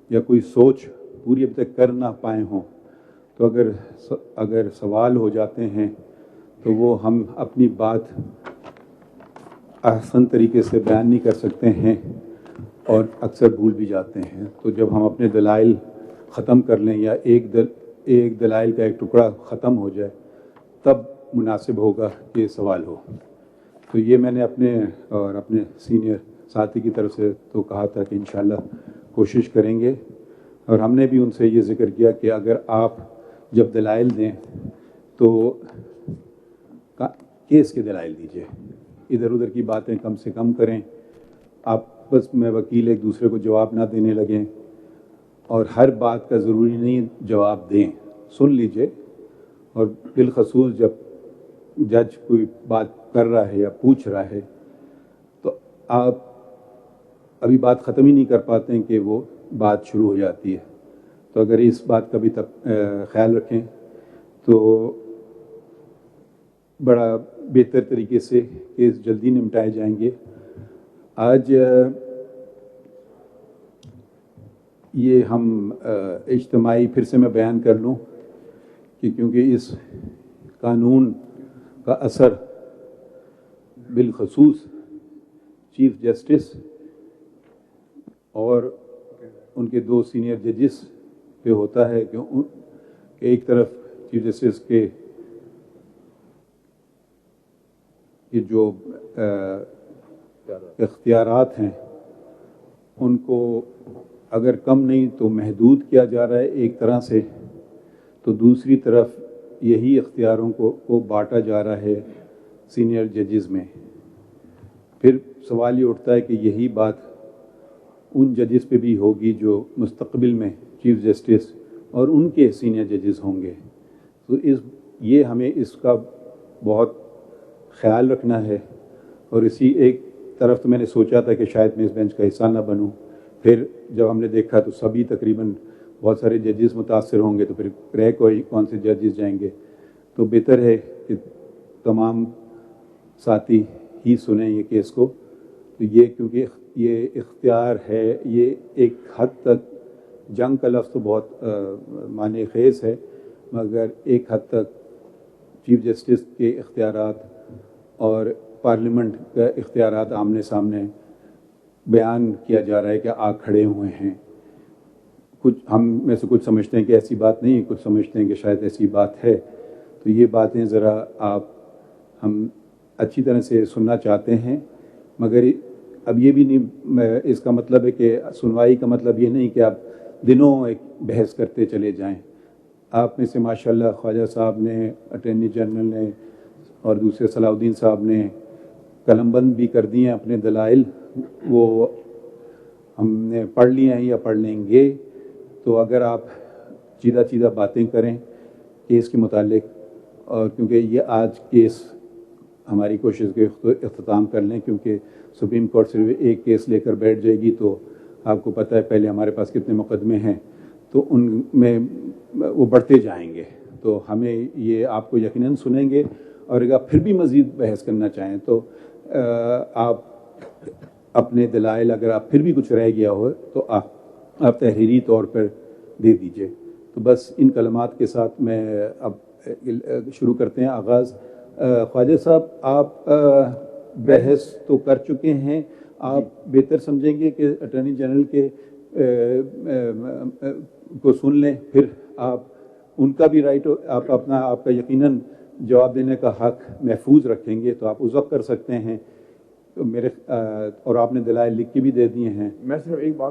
یا کوئی سوچ پوری اب تک کر نہ پائے ہوں تو اگر سوال ہو جاتے ہیں تو وہ ہم اپنی بات احسن طریقے سے بیان نہیں کر سکتے ہیں اور اکثر بھول بھی جاتے ہیں. تو جب ہم اپنے دلائل ختم کر لیں یا ایک دلائل کا ایک ٹکڑا ختم ہو جائے تب مناسب ہوگا کہ سوال ہو. تو یہ میں نے اپنے سینئر ساتھی کی طرف سے تو کہا تھا کہ انشاءاللہ کوشش کریں گے, اور ہم نے بھی ان سے یہ ذکر کیا کہ اگر آپ جب دلائل دیں تو کیس کے دلائل دیجیے, ادھر ادھر کی باتیں کم سے کم کریں. آپس میں وکیل ایک دوسرے کو جواب نہ دینے لگیں, اور ہر بات کا ضروری نہیں جواب دیں, سن لیجئے. اور بالخصوص جب جج کوئی بات کر رہا ہے یا پوچھ رہا ہے تو آپ ابھی بات ختم ہی نہیں کر پاتے ہیں کہ وہ بات شروع ہو جاتی ہے. تو اگر اس بات کا بھی خیال رکھیں تو بڑا بہتر طریقے سے کیس جلدی نمٹائے جائیں گے. آج یہ ہم اجتماعی پھر سے میں بیان کر لوں کہ کیونکہ اس قانون کا اثر بالخصوص چیف جسٹس اور ان کے 2 سینئر ججز پہ ہوتا ہے کہ ایک طرف چیف جسٹس کے جو اختیارات ہیں ان کو اگر کم نہیں تو محدود کیا جا رہا ہے ایک طرح سے, تو دوسری طرف یہی اختیاروں کو بانٹا جا رہا ہے سینئر ججز میں. پھر سوال یہ اٹھتا ہے کہ یہی بات ان ججز پہ بھی ہوگی جو مستقبل میں چیف جسٹس اور ان کے سینئر ججز ہوں گے. تو یہ ہمیں اس کا بہت خیال رکھنا ہے. اور اسی ایک طرف تو میں نے سوچا تھا کہ شاید میں اس بینچ کا حصہ نہ بنوں, پھر جب ہم نے دیکھا تو سبھی تقریباً بہت سارے ججز متاثر ہوں گے, تو پھر رہ کون سے ججز جائیں گے. تو بہتر ہے کہ تمام ساتھی ہی سنیں یہ کیس کو. تو یہ کیونکہ یہ اختیار ہے, یہ ایک حد تک جنگ کا لفظ تو بہت معنی خیز ہے, مگر ایک حد تک چیف جسٹس کے اختیارات اور پارلیمنٹ کا اختیارات آمنے سامنے بیان کیا جا رہا ہے کہ آ کھڑے ہوئے ہیں. کچھ ہم میں سے کچھ سمجھتے ہیں کہ ایسی بات نہیں, کچھ سمجھتے ہیں کہ شاید ایسی بات ہے. تو یہ باتیں ذرا ہم اچھی طرح سے سننا چاہتے ہیں, مگر اب یہ بھی نہیں, اس کا مطلب ہے کہ سنوائی کا مطلب یہ نہیں کہ آپ دنوں ایک بحث کرتے چلے جائیں. آپ میں سے ماشاءاللہ خواجہ صاحب نے, اٹارنی جنرل نے اور دوسرے صلاح الدین صاحب نے قلم بند بھی کر دیے ہیں اپنے دلائل, وہ ہم نے پڑھ لیے ہیں یا پڑھ لیں گے. تو اگر آپ چیدہ باتیں کریں کیس کے متعلق, اور کیونکہ یہ آج کیس ہماری کوشش کے اختتام کر لیں, کیونکہ سپریم کورٹ صرف ایک کیس لے کر بیٹھ جائے گی, تو آپ کو پتہ ہے پہلے ہمارے پاس کتنے مقدمے ہیں, تو ان میں وہ بڑھتے جائیں گے. تو ہمیں یہ آپ کو یقیناً سنیں گے, اور اگر آپ پھر بھی مزید بحث کرنا چاہیں تو آپ اپنے دلائل, اگر آپ پھر بھی کچھ رہ گیا ہو تو آپ تحریری طور پر دے دیجئے. تو بس ان کلمات کے ساتھ میں اب شروع کرتے ہیں آغاز. خواجہ صاحب, آپ بحث تو کر چکے ہیں, آپ بہتر سمجھیں گے کہ اٹارنی جنرل کے کو سن لیں, پھر آپ ان کا بھی رائٹ, آپ کا یقیناً جواب دینے کا حق محفوظ رکھیں گے, تو آپ اس وقت کر سکتے ہیں. اور آپ نے دلائل لکھ کے بھی دے دیے ہیں. میں صرف ایک بات